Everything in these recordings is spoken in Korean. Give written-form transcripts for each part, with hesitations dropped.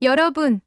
여러분,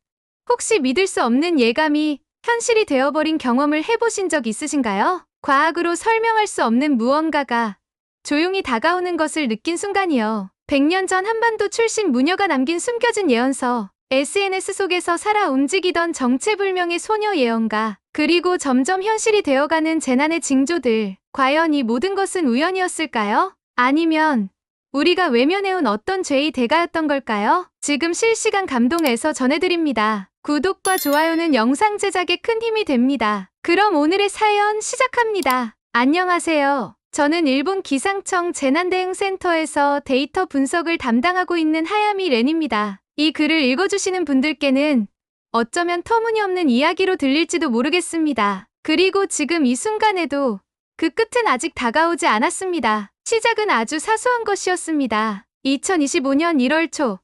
혹시 믿을 수 없는 예감이 현실이 되어버린 경험을 해보신 적 있으신가요? 과학으로 설명할 수 없는 무언가가 조용히 다가오는 것을 느낀 순간이요. 100년 전 한반도 출신 무녀가 남긴 숨겨진 예언서, SNS 속에서 살아 움직이던 정체불명의 소녀 예언가, 그리고 점점 현실이 되어가는 재난의 징조들. 과연 이 모든 것은 우연이었을까요? 아니면 우리가 외면해온 어떤 죄의 대가였던 걸까요? 지금 실시간 감동에서 전해드립니다. 구독과 좋아요는 영상 제작에 큰 힘이 됩니다. 그럼 오늘의 사연 시작합니다. 안녕하세요. 저는 일본 기상청 재난대응센터에서 데이터 분석을 담당하고 있는 하야미 렌입니다. 이 글을 읽어주시는 분들께는 어쩌면 터무니없는 이야기로 들릴지도 모르겠습니다. 그리고 지금 이 순간에도 그 끝은 아직 다가오지 않았습니다. 시작은 아주 사소한 것이었습니다. 2025년 1월 초,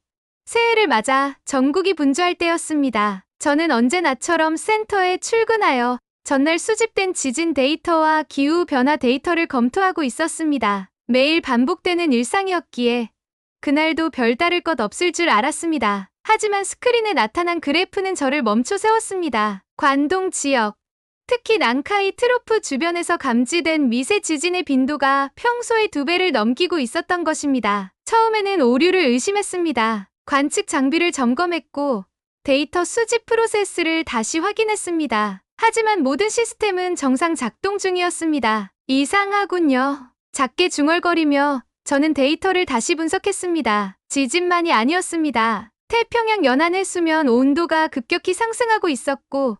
새해를 맞아 전국이 분주할 때였습니다. 저는 언제나처럼 센터에 출근하여 전날 수집된 지진 데이터와 기후변화 데이터를 검토하고 있었습니다. 매일 반복되는 일상이었기에 그날도 별다를 것 없을 줄 알았습니다. 하지만 스크린에 나타난 그래프는 저를 멈춰 세웠습니다. 관동 지역, 특히 난카이 트로프 주변에서 감지된 미세 지진의 빈도가 평소의 2배를 넘기고 있었던 것입니다. 처음에는 오류를 의심했습니다. 관측 장비를 점검했고 데이터 수집 프로세스를 다시 확인했습니다. 하지만 모든 시스템은 정상 작동 중이었습니다. 이상하군요. 작게 중얼거리며 저는 데이터를 다시 분석했습니다. 지진만이 아니었습니다. 태평양 연안의 수면 온도가 급격히 상승하고 있었고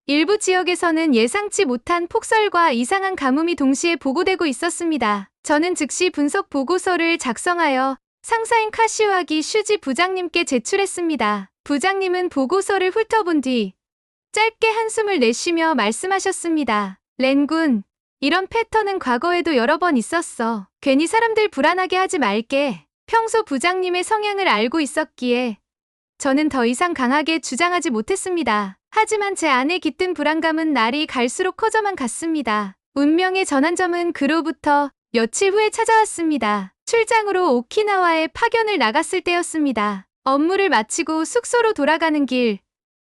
일부 지역에서는 예상치 못한 폭설과 이상한 가뭄이 동시에 보고되고 있었습니다. 저는 즉시 분석 보고서를 작성하여 상사인 카시와기 슈지 부장님께 제출했습니다. 부장님은 보고서를 훑어본 뒤 짧게 한숨을 내쉬며 말씀하셨습니다. 렌군, 이런 패턴은 과거에도 여러 번 있었어. 괜히 사람들 불안하게 하지 말게. 평소 부장님의 성향을 알고 있었기에 저는 더 이상 강하게 주장하지 못했습니다. 하지만 제 안에 깃든 불안감은 날이 갈수록 커져만 갔습니다. 운명의 전환점은 그로부터 며칠 후에 찾아왔습니다. 출장으로 오키나와에 파견을 나갔을 때였습니다. 업무를 마치고 숙소로 돌아가는 길,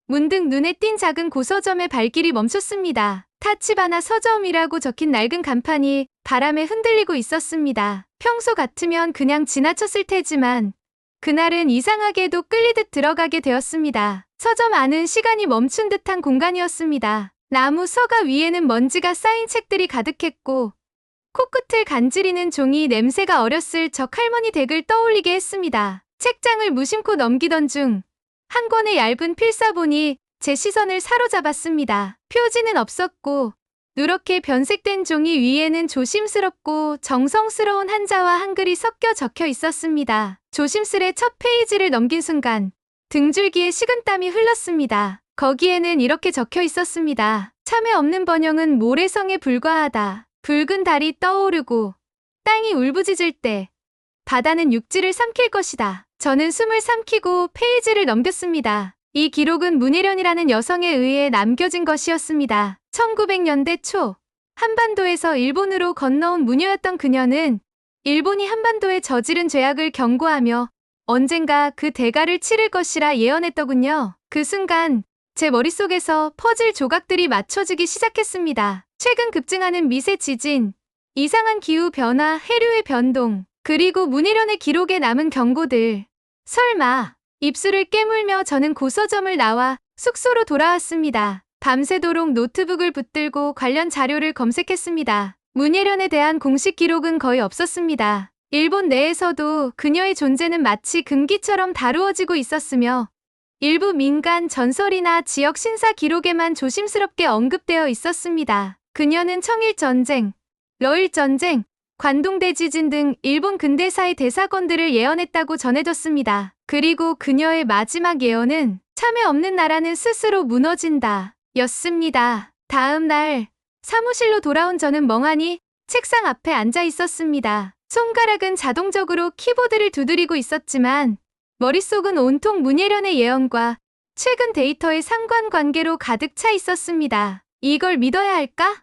문득 눈에 띈 작은 고서점의 발길이 멈췄습니다. 타치바나 서점이라고 적힌 낡은 간판이 바람에 흔들리고 있었습니다. 평소 같으면 그냥 지나쳤을 테지만 그날은 이상하게도 끌리듯 들어가게 되었습니다. 서점 안은 시간이 멈춘 듯한 공간이었습니다. 나무 서가 위에는 먼지가 쌓인 책들이 가득했고 코끝을 간지리는 종이 냄새가 어렸을 적 할머니 댁을 떠올리게 했습니다. 책장을 무심코 넘기던 중 한 권의 얇은 필사본이 제 시선을 사로잡았습니다. 표지는 없었고 누렇게 변색된 종이 위에는 조심스럽고 정성스러운 한자와 한글이 섞여 적혀 있었습니다. 조심스레 첫 페이지를 넘긴 순간 등줄기에 식은땀이 흘렀습니다. 거기에는 이렇게 적혀 있었습니다. 참회 없는 번영은 모래성에 불과하다. 붉은 달이 떠오르고 땅이 울부짖을 때 바다는 육지를 삼킬 것이다. 저는 숨을 삼키고 페이지를 넘겼습니다. 이 기록은 문혜련이라는 여성에 의해 남겨진 것이었습니다. 1900년대 초 한반도에서 일본으로 건너온 무녀였던 그녀는 일본이 한반도에 저지른 죄악을 경고하며 언젠가 그 대가를 치를 것이라 예언했더군요. 그 순간 제 머릿속에서 퍼즐 조각들이 맞춰지기 시작했습니다. 최근 급증하는 미세 지진, 이상한 기후 변화, 해류의 변동, 그리고 문혜련의 기록에 남은 경고들. 설마. 입술을 깨물며 저는 고서점을 나와 숙소로 돌아왔습니다. 밤새도록 노트북을 붙들고 관련 자료를 검색했습니다. 문혜련에 대한 공식 기록은 거의 없었습니다. 일본 내에서도 그녀의 존재는 마치 금기처럼 다루어지고 있었으며 일부 민간 전설이나 지역 신사 기록에만 조심스럽게 언급되어 있었습니다. 그녀는 청일전쟁, 러일전쟁, 관동대지진 등 일본 근대사의 대사건들을 예언했다고 전해졌습니다. 그리고 그녀의 마지막 예언은 참회 없는 나라는 스스로 무너진다 였습니다. 다음 날 사무실로 돌아온 저는 멍하니 책상 앞에 앉아 있었습니다. 손가락은 자동적으로 키보드를 두드리고 있었지만 머릿속은 온통 문혜련의 예언과 최근 데이터의 상관관계로 가득 차 있었습니다. 이걸 믿어야 할까?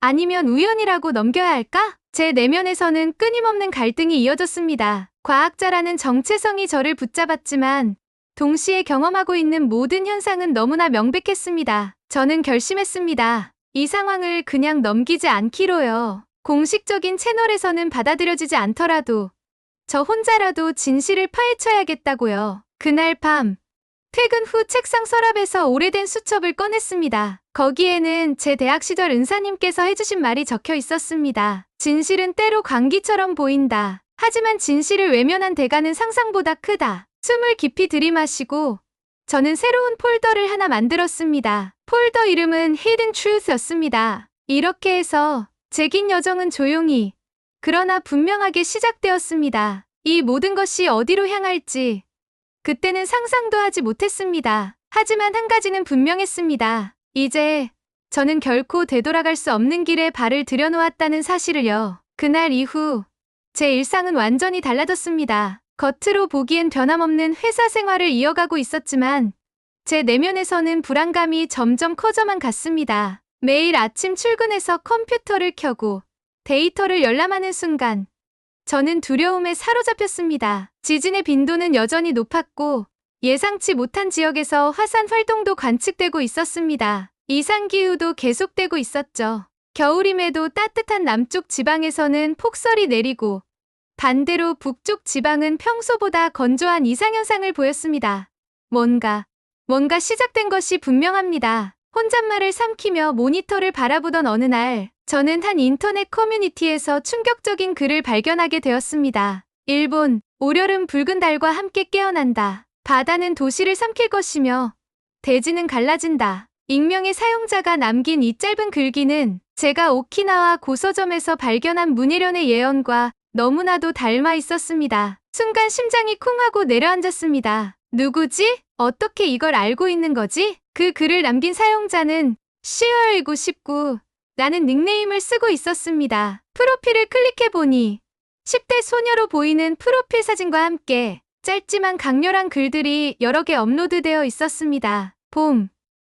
아니면 우연이라고 넘겨야 할까? 제 내면에서는 끊임없는 갈등이 이어졌습니다. 과학자라는 정체성이 저를 붙잡았지만 동시에 경험하고 있는 모든 현상은 너무나 명백했습니다. 저는 결심했습니다. 이 상황을 그냥 넘기지 않기로요. 공식적인 채널에서는 받아들여지지 않더라도 저 혼자라도 진실을 파헤쳐야겠다고요. 그날 밤 퇴근 후 책상 서랍에서 오래된 수첩을 꺼냈습니다. 거기에는 제 대학 시절 은사님께서 해주신 말이 적혀 있었습니다. 진실은 때로 광기처럼 보인다. 하지만 진실을 외면한 대가는 상상보다 크다. 숨을 깊이 들이마시고 저는 새로운 폴더를 하나 만들었습니다. 폴더 이름은 Hidden Truth였습니다. 이렇게 해서 제 긴 여정은 조용히 그러나 분명하게 시작되었습니다. 이 모든 것이 어디로 향할지 그때는 상상도 하지 못했습니다. 하지만 한 가지는 분명했습니다. 이제 저는 결코 되돌아갈 수 없는 길에 발을 들여놓았다는 사실을요. 그날 이후 제 일상은 완전히 달라졌습니다. 겉으로 보기엔 변함없는 회사 생활을 이어가고 있었지만 제 내면에서는 불안감이 점점 커져만 갔습니다. 매일 아침 출근해서 컴퓨터를 켜고 데이터를 열람하는 순간 저는 두려움에 사로잡혔습니다. 지진의 빈도는 여전히 높았고 예상치 못한 지역에서 화산 활동도 관측되고 있었습니다. 이상기후도 계속되고 있었죠. 겨울임에도 따뜻한 남쪽 지방에서는 폭설이 내리고 반대로 북쪽 지방은 평소보다 건조한 이상현상을 보였습니다. 뭔가 시작된 것이 분명합니다. 혼잣말을 삼키며 모니터를 바라보던 어느 날 저는 한 인터넷 커뮤니티에서 충격적인 글을 발견하게 되었습니다. 일본, 올여름 붉은 달과 함께 깨어난다. 바다는 도시를 삼킬 것이며 대지는 갈라진다. 익명의 사용자가 남긴 이 짧은 글귀는 제가 오키나와 고서점에서 발견한 문예련의 예언과 너무나도 닮아 있었습니다. 순간 심장이 쿵 하고 내려앉았습니다. 누구지? 어떻게 이걸 알고 있는 거지? 그 글을 남긴 사용자는 시어일구19 라는 닉네임을 쓰고 있었습니다. 프로필을 클릭해보니 10대 소녀로 보이는 프로필 사진과 함께 짧지만 강렬한 글들이 여러 개 업로드되어 있었습니다. 봄,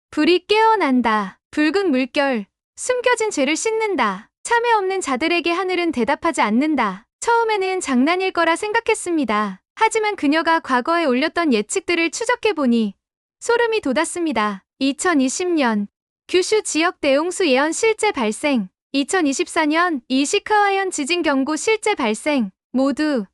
불이 깨어난다. 붉은 물결, 숨겨진 죄를 씻는다. 참회 없는 자들에게 하늘은 대답하지 않는다. 처음에는 장난일 거라 생각했습니다. 하지만 그녀가 과거에 올렸던 예측들을 추적해보니 소름이 돋았습니다. 2020년 규슈 지역 대홍수 예언 실제 발생, 2024년 이시카와현 지진 경고 실제 발생, 모두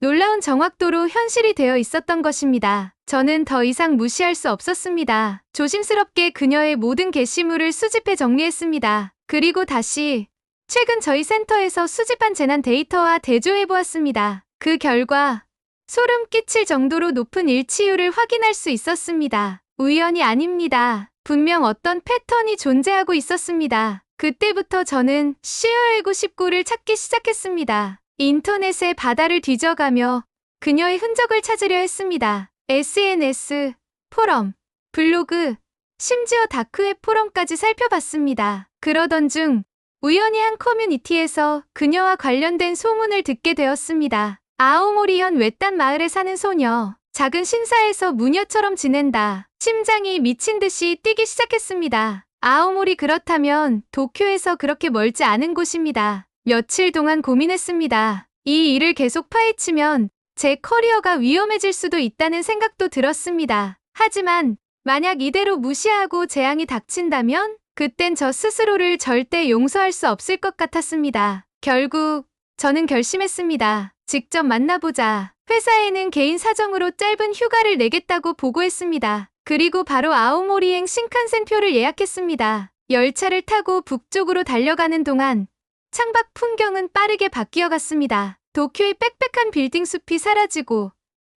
놀라운 정확도로 현실이 되어 있었던 것입니다. 저는 더 이상 무시할 수 없었습니다. 조심스럽게 그녀의 모든 게시물을 수집해 정리했습니다. 그리고 다시 최근 저희 센터에서 수집한 재난 데이터와 대조해보았습니다. 그 결과 소름 끼칠 정도로 높은 일치율을 확인할 수 있었습니다. 우연이 아닙니다. 분명 어떤 패턴이 존재하고 있었습니다. 그때부터 저는 시어일구19를 찾기 시작했습니다. 인터넷의 바다를 뒤져가며 그녀의 흔적을 찾으려 했습니다. SNS, 포럼, 블로그, 심지어 다크웹 포럼까지 살펴봤습니다. 그러던 중 우연히 한 커뮤니티에서 그녀와 관련된 소문을 듣게 되었습니다. 아오모리현 외딴 마을에 사는 소녀. 작은 신사에서 무녀처럼 지낸다. 심장이 미친 듯이 뛰기 시작했습니다. 아오모리 그렇다면 도쿄에서 그렇게 멀지 않은 곳입니다. 며칠 동안 고민했습니다. 이 일을 계속 파헤치면 제 커리어가 위험해질 수도 있다는 생각도 들었습니다. 하지만 만약 이대로 무시하고 재앙이 닥친다면 그땐 저 스스로를 절대 용서할 수 없을 것 같았습니다. 결국 저는 결심했습니다. 직접 만나보자. 회사에는 개인 사정으로 짧은 휴가를 내겠다고 보고했습니다. 그리고 바로 아오모리행 신칸센 표를 예약했습니다. 열차를 타고 북쪽으로 달려가는 동안 창밖 풍경은 빠르게 바뀌어갔습니다. 도쿄의 빽빽한 빌딩 숲이 사라지고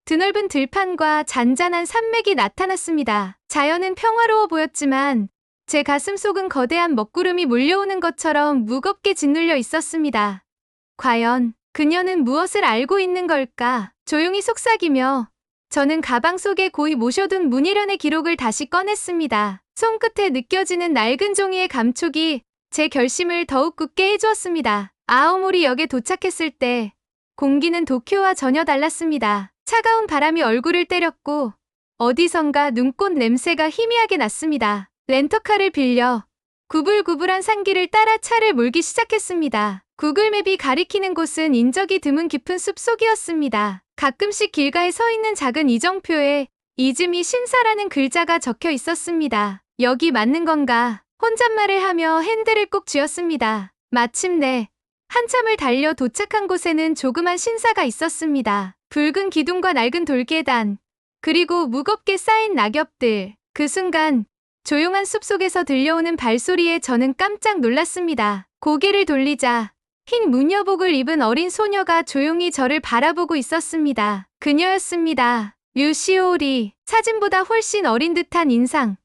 드넓은 들판과 잔잔한 산맥이 나타났습니다. 자연은 평화로워 보였지만 제 가슴 속은 거대한 먹구름이 몰려오는 것처럼 무겁게 짓눌려 있었습니다. 과연 그녀는 무엇을 알고 있는 걸까? 조용히 속삭이며 저는 가방 속에 고이 모셔둔 문예련의 기록을 다시 꺼냈습니다. 손끝에 느껴지는 낡은 종이의 감촉이 제 결심을 더욱 굳게 해주었습니다. 아오모리 역에 도착했을 때 공기는 도쿄와 전혀 달랐습니다. 차가운 바람이 얼굴을 때렸고 어디선가 눈꽃 냄새가 희미하게 났습니다. 렌터카를 빌려 구불구불한 산길을 따라 차를 몰기 시작했습니다. 구글맵이 가리키는 곳은 인적이 드문 깊은 숲속이었습니다. 가끔씩 길가에 서 있는 작은 이정표에 이즈미 신사라는 글자가 적혀 있었습니다. 여기 맞는 건가? 혼잣말을 하며 핸들을 꼭 쥐었습니다. 마침내 한참을 달려 도착한 곳에는 조그만 신사가 있었습니다. 붉은 기둥과 낡은 돌계단, 그리고 무겁게 쌓인 낙엽들. 그 순간 조용한 숲속에서 들려오는 발소리에 저는 깜짝 놀랐습니다. 고개를 돌리자 흰 무녀복을 입은 어린 소녀가 조용히 저를 바라보고 있었습니다. 그녀였습니다. 류시오리. 사진보다 훨씬 어린 듯한 인상.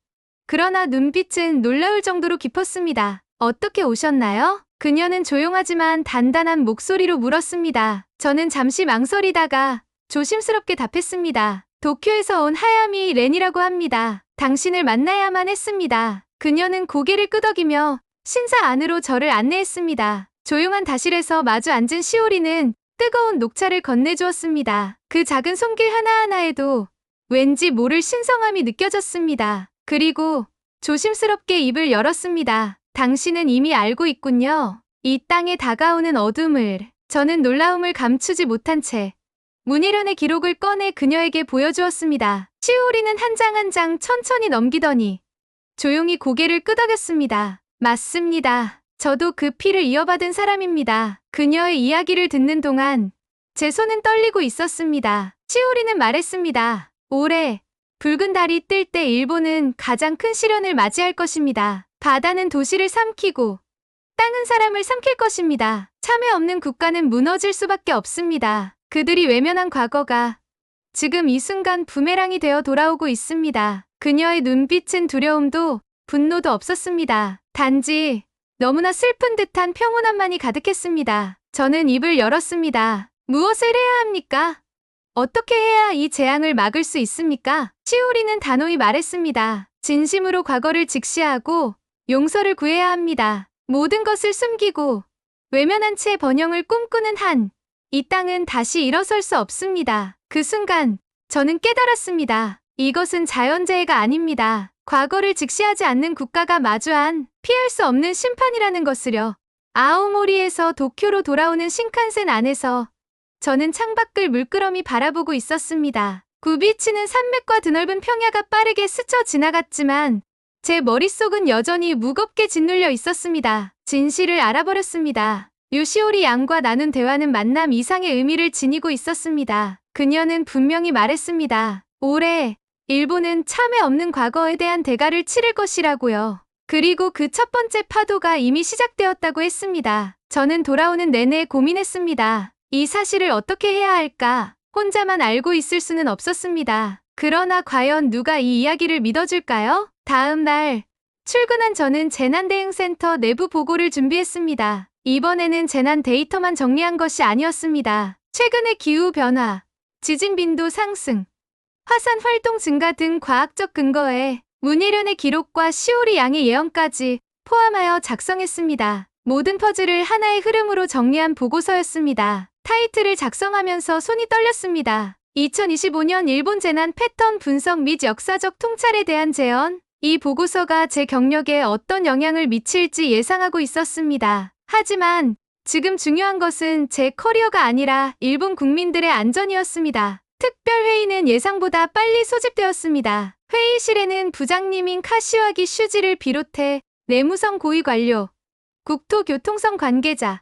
그러나 눈빛은 놀라울 정도로 깊었습니다. 어떻게 오셨나요? 그녀는 조용하지만 단단한 목소리로 물었습니다. 저는 잠시 망설이다가 조심스럽게 답했습니다. 도쿄에서 온 하야미 렌이라고 합니다. 당신을 만나야만 했습니다. 그녀는 고개를 끄덕이며 신사 안으로 저를 안내했습니다. 조용한 다실에서 마주 앉은 시오리는 뜨거운 녹차를 건네주었습니다. 그 작은 손길 하나하나에도 왠지 모를 신성함이 느껴졌습니다. 그리고 조심스럽게 입을 열었습니다. 당신은 이미 알고 있군요. 이 땅에 다가오는 어둠을. 저는 놀라움을 감추지 못한 채 문희련의 기록을 꺼내 그녀에게 보여주었습니다. 시오리는 한 장 한 장 천천히 넘기더니 조용히 고개를 끄덕였습니다. 맞습니다. 저도 그 피를 이어받은 사람입니다. 그녀의 이야기를 듣는 동안 제 손은 떨리고 있었습니다. 시오리는 말했습니다. 올해 붉은 달이 뜰 때 일본은 가장 큰 시련을 맞이할 것입니다. 바다는 도시를 삼키고 땅은 사람을 삼킬 것입니다. 참회 없는 국가는 무너질 수밖에 없습니다. 그들이 외면한 과거가 지금 이 순간 부메랑이 되어 돌아오고 있습니다. 그녀의 눈빛은 두려움도 분노도 없었습니다. 단지 너무나 슬픈 듯한 평온함만이 가득했습니다. 저는 입을 열었습니다. 무엇을 해야 합니까? 어떻게 해야 이 재앙을 막을 수 있습니까? 시오리는 단호히 말했습니다. 진심으로 과거를 직시하고 용서를 구해야 합니다. 모든 것을 숨기고 외면한 채 번영을 꿈꾸는 한 이 땅은 다시 일어설 수 없습니다. 그 순간 저는 깨달았습니다. 이것은 자연재해가 아닙니다. 과거를 직시하지 않는 국가가 마주한 피할 수 없는 심판이라는 것을요. 아오모리에서 도쿄로 돌아오는 신칸센 안에서 저는 창밖을 물끄러미 바라보고 있었습니다. 굽이치는 산맥과 드넓은 평야가 빠르게 스쳐 지나갔지만 제 머릿속은 여전히 무겁게 짓눌려 있었습니다. 진실을 알아버렸습니다. 유시오리 양과 나눈 대화는 만남 이상의 의미를 지니고 있었습니다. 그녀는 분명히 말했습니다. 올해 일본은 참회 없는 과거에 대한 대가를 치를 것이라고요. 그리고 그 첫 번째 파도가 이미 시작되었다고 했습니다. 저는 돌아오는 내내 고민했습니다. 이 사실을 어떻게 해야 할까? 혼자만 알고 있을 수는 없었습니다. 그러나 과연 누가 이 이야기를 믿어줄까요? 다음 날 출근한 저는 재난대응센터 내부 보고를 준비했습니다. 이번에는 재난 데이터만 정리한 것이 아니었습니다. 최근의 기후변화, 지진 빈도 상승, 화산 활동 증가 등 과학적 근거에 문희련의 기록과 시오리 양의 예언까지 포함하여 작성했습니다. 모든 퍼즐을 하나의 흐름으로 정리한 보고서였습니다. 타이틀을 작성하면서 손이 떨렸습니다. 2025년 일본 재난 패턴 분석 및 역사적 통찰에 대한 재현. 이 보고서가 제 경력에 어떤 영향을 미칠지 예상하고 있었습니다. 하지만 지금 중요한 것은 제 커리어가 아니라 일본 국민들의 안전이었습니다. 특별회의는 예상보다 빨리 소집되었습니다. 회의실에는 부장님인 카시와기 슈지를 비롯해 내무성 고위 관료, 국토교통성 관계자,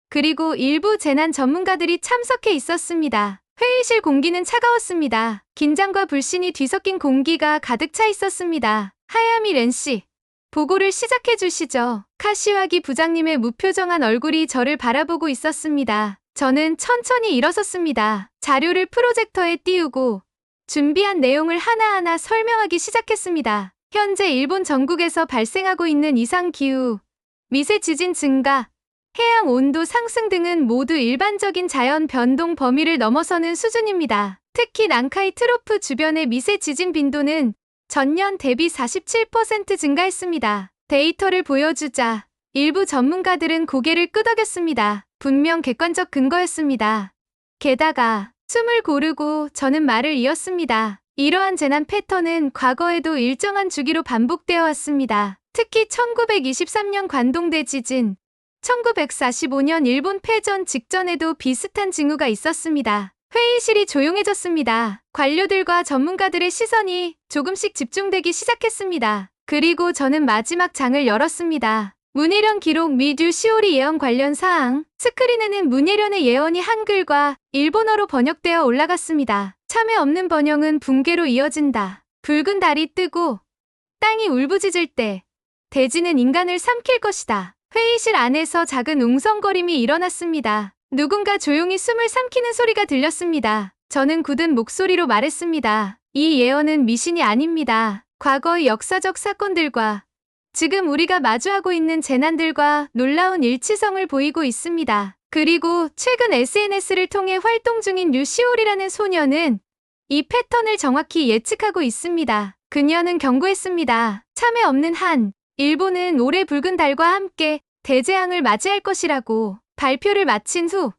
그리고 일부 재난 전문가들이 참석해 있었습니다. 회의실 공기는 차가웠습니다. 긴장과 불신이 뒤섞인 공기가 가득 차 있었습니다. 하야미 렌 씨, 보고를 시작해 주시죠. 카시와기 부장님의 무표정한 얼굴이 저를 바라보고 있었습니다. 저는 천천히 일어섰습니다. 자료를 프로젝터에 띄우고 준비한 내용을 하나하나 설명하기 시작했습니다. 현재 일본 전국에서 발생하고 있는 이상기후, 미세 지진 증가, 해양 온도 상승 등은 모두 일반적인 자연 변동 범위를 넘어서는 수준입니다. 특히 난카이 트로프 주변의 미세 지진 빈도는 전년 대비 47% 증가했습니다. 데이터를 보여주자 일부 전문가들은 고개를 끄덕였습니다. 분명 객관적 근거였습니다. 게다가 숨을 고르고 저는 말을 이었습니다. 이러한 재난 패턴은 과거에도 일정한 주기로 반복되어 왔습니다. 특히 1923년 관동대 지진, 1945년 일본 패전 직전에도 비슷한 징후가 있었습니다. 회의실이 조용해졌습니다. 관료들과 전문가들의 시선이 조금씩 집중되기 시작했습니다. 그리고 저는 마지막 장을 열었습니다. 문예련 기록 및 류시오리 예언 관련 사항. 스크린에는 문예련의 예언이 한글과 일본어로 번역되어 올라갔습니다. 참회 없는 번영은 붕괴로 이어진다. 붉은 달이 뜨고 땅이 울부짖을 때 대지는 인간을 삼킬 것이다. 회의실 안에서 작은 웅성거림이 일어났습니다. 누군가 조용히 숨을 삼키는 소리가 들렸습니다. 저는 굳은 목소리로 말했습니다. 이 예언은 미신이 아닙니다. 과거의 역사적 사건들과 지금 우리가 마주하고 있는 재난들과 놀라운 일치성을 보이고 있습니다. 그리고 최근 SNS를 통해 활동 중인 류시올이라는 소녀는 이 패턴을 정확히 예측하고 있습니다. 그녀는 경고했습니다. 참회 없는 한, 일본은 올해 붉은 달과 함께 대재앙을 맞이할 것이라고. 발표를 마친 후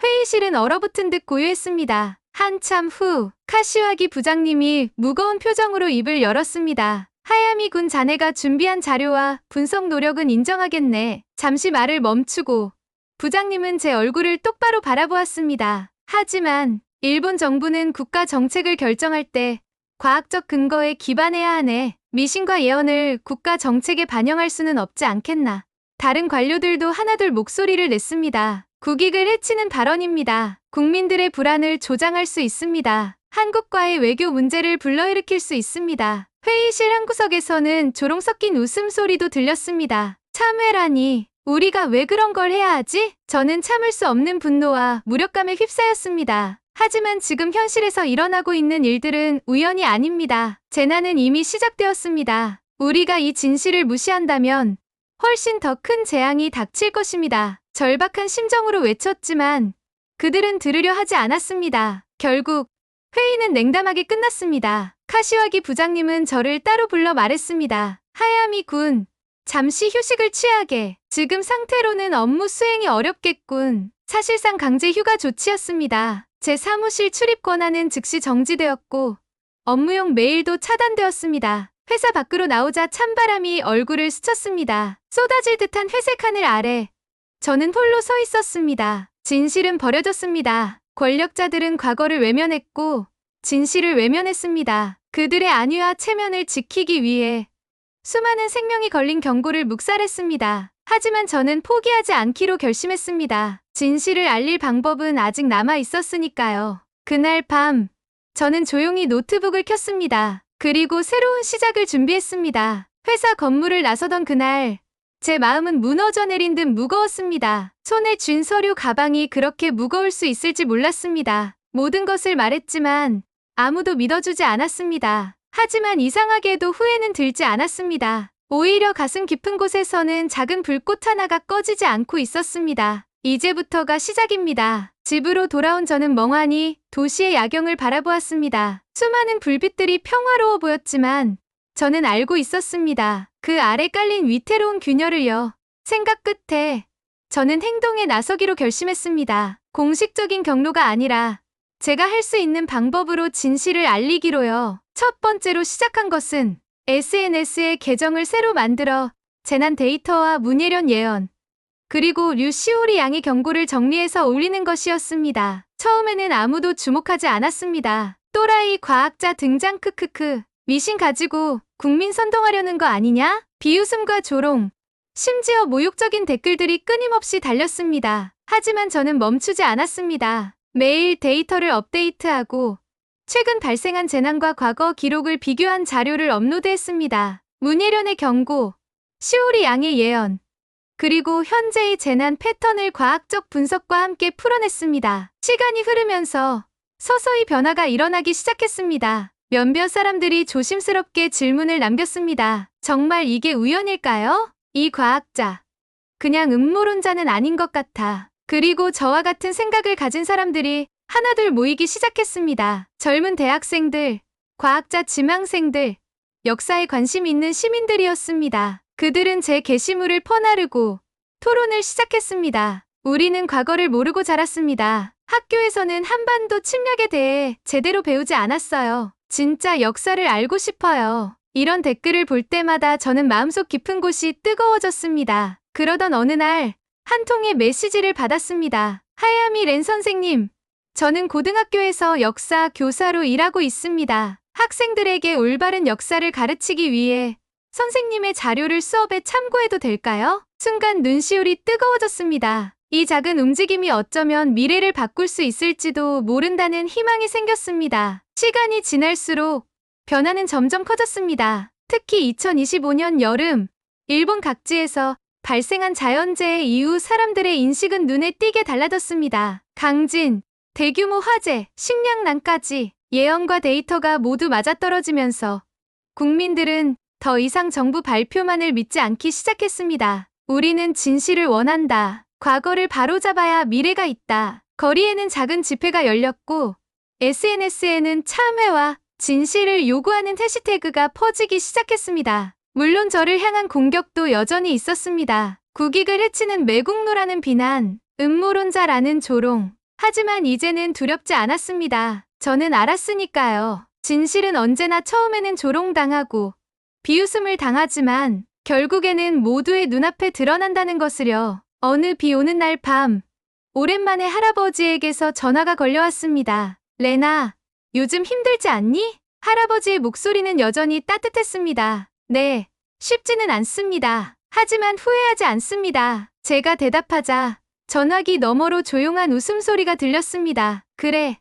회의실은 얼어붙은 듯 고요했습니다. 한참 후 카시와기 부장님이 무거운 표정으로 입을 열었습니다. 하야미 군 자네가 준비한 자료와 분석 노력은 인정하겠네. 잠시 말을 멈추고 부장님은 제 얼굴을 똑바로 바라보았습니다. 하지만 일본 정부는 국가 정책을 결정할 때 과학적 근거에 기반해야 하네. 미신과 예언을 국가 정책에 반영할 수는 없지 않겠나. 다른 관료들도 하나둘 목소리를 냈습니다. 국익을 해치는 발언입니다. 국민들의 불안을 조장할 수 있습니다. 한국과의 외교 문제를 불러일으킬 수 있습니다. 회의실 한 구석에서는 조롱 섞인 웃음소리도 들렸습니다. 참회라니, 우리가 왜 그런 걸 해야 하지? 저는 참을 수 없는 분노와 무력감에 휩싸였습니다. 하지만 지금 현실에서 일어나고 있는 일들은 우연이 아닙니다. 재난은 이미 시작되었습니다. 우리가 이 진실을 무시한다면 훨씬 더 큰 재앙이 닥칠 것입니다. 절박한 심정으로 외쳤지만 그들은 들으려 하지 않았습니다. 결국 회의는 냉담하게 끝났습니다. 카시와기 부장님은 저를 따로 불러 말했습니다. 하야미 군, 잠시 휴식을 취하게. 지금 상태로는 업무 수행이 어렵겠군. 사실상 강제 휴가 조치였습니다. 제 사무실 출입 권한은 즉시 정지되었고 업무용 메일도 차단되었습니다. 회사 밖으로 나오자 찬바람이 얼굴을 스쳤습니다. 쏟아질 듯한 회색 하늘 아래 저는 홀로 서 있었습니다. 진실은 버려졌습니다. 권력자들은 과거를 외면했고 진실을 외면했습니다. 그들의 안위와 체면을 지키기 위해 수많은 생명이 걸린 경고를 묵살했습니다. 하지만 저는 포기하지 않기로 결심했습니다. 진실을 알릴 방법은 아직 남아 있었으니까요. 그날 밤 저는 조용히 노트북을 켰습니다. 그리고 새로운 시작을 준비했습니다. 회사 건물을 나서던 그날 제 마음은 무너져 내린 듯 무거웠습니다. 손에 쥔 서류 가방이 그렇게 무거울 수 있을지 몰랐습니다. 모든 것을 말했지만 아무도 믿어주지 않았습니다. 하지만 이상하게도 후회는 들지 않았습니다. 오히려 가슴 깊은 곳에서는 작은 불꽃 하나가 꺼지지 않고 있었습니다. 이제부터가 시작입니다. 집으로 돌아온 저는 멍하니 도시의 야경을 바라보았습니다. 수많은 불빛들이 평화로워 보였지만 저는 알고 있었습니다. 그 아래 깔린 위태로운 균열을요. 생각 끝에 저는 행동에 나서기로 결심했습니다. 공식적인 경로가 아니라 제가 할 수 있는 방법으로 진실을 알리기로요. 첫 번째로 시작한 것은 SNS에 계정을 새로 만들어 재난 데이터와 문예련 예언, 그리고 류시오리 양의 경고를 정리해서 올리는 것이었습니다. 처음에는 아무도 주목하지 않았습니다. 또라이 과학자 등장 크크크. 미신 가지고 국민 선동하려는 거 아니냐? 비웃음과 조롱, 심지어 모욕적인 댓글들이 끊임없이 달렸습니다. 하지만 저는 멈추지 않았습니다. 매일 데이터를 업데이트하고 최근 발생한 재난과 과거 기록을 비교한 자료를 업로드했습니다. 문예련의 경고, 시오리 양의 예언, 그리고 현재의 재난 패턴을 과학적 분석과 함께 풀어냈습니다. 시간이 흐르면서 서서히 변화가 일어나기 시작했습니다. 몇몇 사람들이 조심스럽게 질문을 남겼습니다. 정말 이게 우연일까요? 이 과학자, 그냥 음모론자는 아닌 것 같아. 그리고 저와 같은 생각을 가진 사람들이 하나둘 모이기 시작했습니다. 젊은 대학생들, 과학자 지망생들, 역사에 관심 있는 시민들이었습니다. 그들은 제 게시물을 퍼나르고 토론을 시작했습니다. 우리는 과거를 모르고 자랐습니다. 학교에서는 한반도 침략에 대해 제대로 배우지 않았어요. 진짜 역사를 알고 싶어요. 이런 댓글을 볼 때마다 저는 마음속 깊은 곳이 뜨거워졌습니다. 그러던 어느 날 한 통의 메시지를 받았습니다. 하야미 렌 선생님, 저는 고등학교에서 역사 교사로 일하고 있습니다. 학생들에게 올바른 역사를 가르치기 위해 선생님의 자료를 수업에 참고해도 될까요? 순간 눈시울이 뜨거워졌습니다. 이 작은 움직임이 어쩌면 미래를 바꿀 수 있을지도 모른다는 희망이 생겼습니다. 시간이 지날수록 변화는 점점 커졌습니다. 특히 2025년 여름, 일본 각지에서 발생한 자연재해 이후 사람들의 인식은 눈에 띄게 달라졌습니다. 강진, 대규모 화재, 식량난까지 예언과 데이터가 모두 맞아떨어지면서 국민들은 더 이상 정부 발표만을 믿지 않기 시작했습니다. 우리는 진실을 원한다. 과거를 바로잡아야 미래가 있다. 거리에는 작은 집회가 열렸고 SNS에는 참회와 진실을 요구하는 해시태그가 퍼지기 시작했습니다. 물론 저를 향한 공격도 여전히 있었습니다. 국익을 해치는 매국노라는 비난, 음모론자라는 조롱. 하지만 이제는 두렵지 않았습니다. 저는 알았으니까요. 진실은 언제나 처음에는 조롱당하고 비웃음을 당하지만 결국에는 모두의 눈앞에 드러난다는 것을요. 어느 비 오는 날 밤, 오랜만에 할아버지에게서 전화가 걸려왔습니다. 레나, 요즘 힘들지 않니? 할아버지의 목소리는 여전히 따뜻했습니다. 네, 쉽지는 않습니다. 하지만 후회하지 않습니다. 제가 대답하자 전화기 너머로 조용한 웃음소리가 들렸습니다. 그래,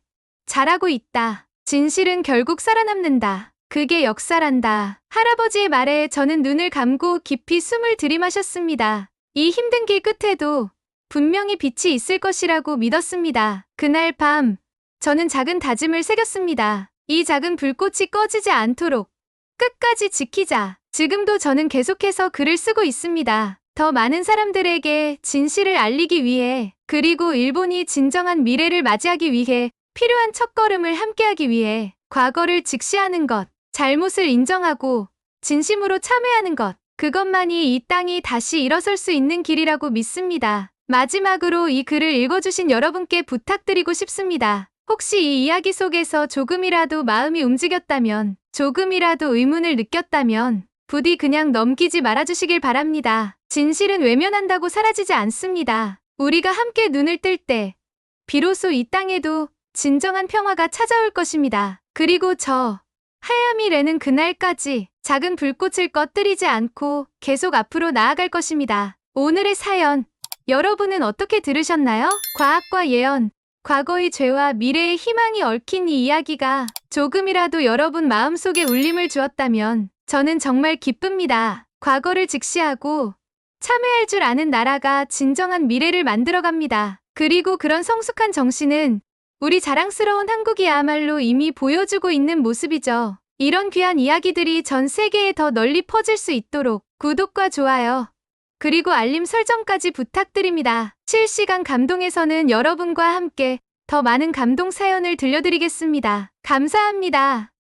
잘하고 있다. 진실은 결국 살아남는다. 그게 역사란다. 할아버지의 말에 저는 눈을 감고 깊이 숨을 들이마셨습니다. 이 힘든 길 끝에도 분명히 빛이 있을 것이라고 믿었습니다. 그날 밤, 저는 작은 다짐을 새겼습니다. 이 작은 불꽃이 꺼지지 않도록 끝까지 지키자. 지금도 저는 계속해서 글을 쓰고 있습니다. 더 많은 사람들에게 진실을 알리기 위해, 그리고 일본이 진정한 미래를 맞이하기 위해 필요한 첫걸음을 함께하기 위해 과거를 직시하는 것, 잘못을 인정하고 진심으로 참회하는 것, 그것만이 이 땅이 다시 일어설 수 있는 길이라고 믿습니다. 마지막으로 이 글을 읽어주신 여러분께 부탁드리고 싶습니다. 혹시 이 이야기 속에서 조금이라도 마음이 움직였다면, 조금이라도 의문을 느꼈다면 부디 그냥 넘기지 말아주시길 바랍니다. 진실은 외면한다고 사라지지 않습니다. 우리가 함께 눈을 뜰 때 비로소 이 땅에도 진정한 평화가 찾아올 것입니다. 그리고 저 하야미레는 그날까지 작은 불꽃을 꺼뜨리지 않고 계속 앞으로 나아갈 것입니다. 오늘의 사연, 여러분은 어떻게 들으셨나요? 과학과 예언, 과거의 죄와 미래의 희망이 얽힌 이 이야기가 조금이라도 여러분 마음속에 울림을 주었다면 저는 정말 기쁩니다. 과거를 직시하고 참회할 줄 아는 나라가 진정한 미래를 만들어갑니다. 그리고 그런 성숙한 정신은 우리 자랑스러운 한국이야말로 이미 보여주고 있는 모습이죠. 이런 귀한 이야기들이 전 세계에 더 널리 퍼질 수 있도록 구독과 좋아요, 그리고 알림 설정까지 부탁드립니다. 실시간 감동에서는 여러분과 함께 더 많은 감동 사연을 들려드리겠습니다. 감사합니다.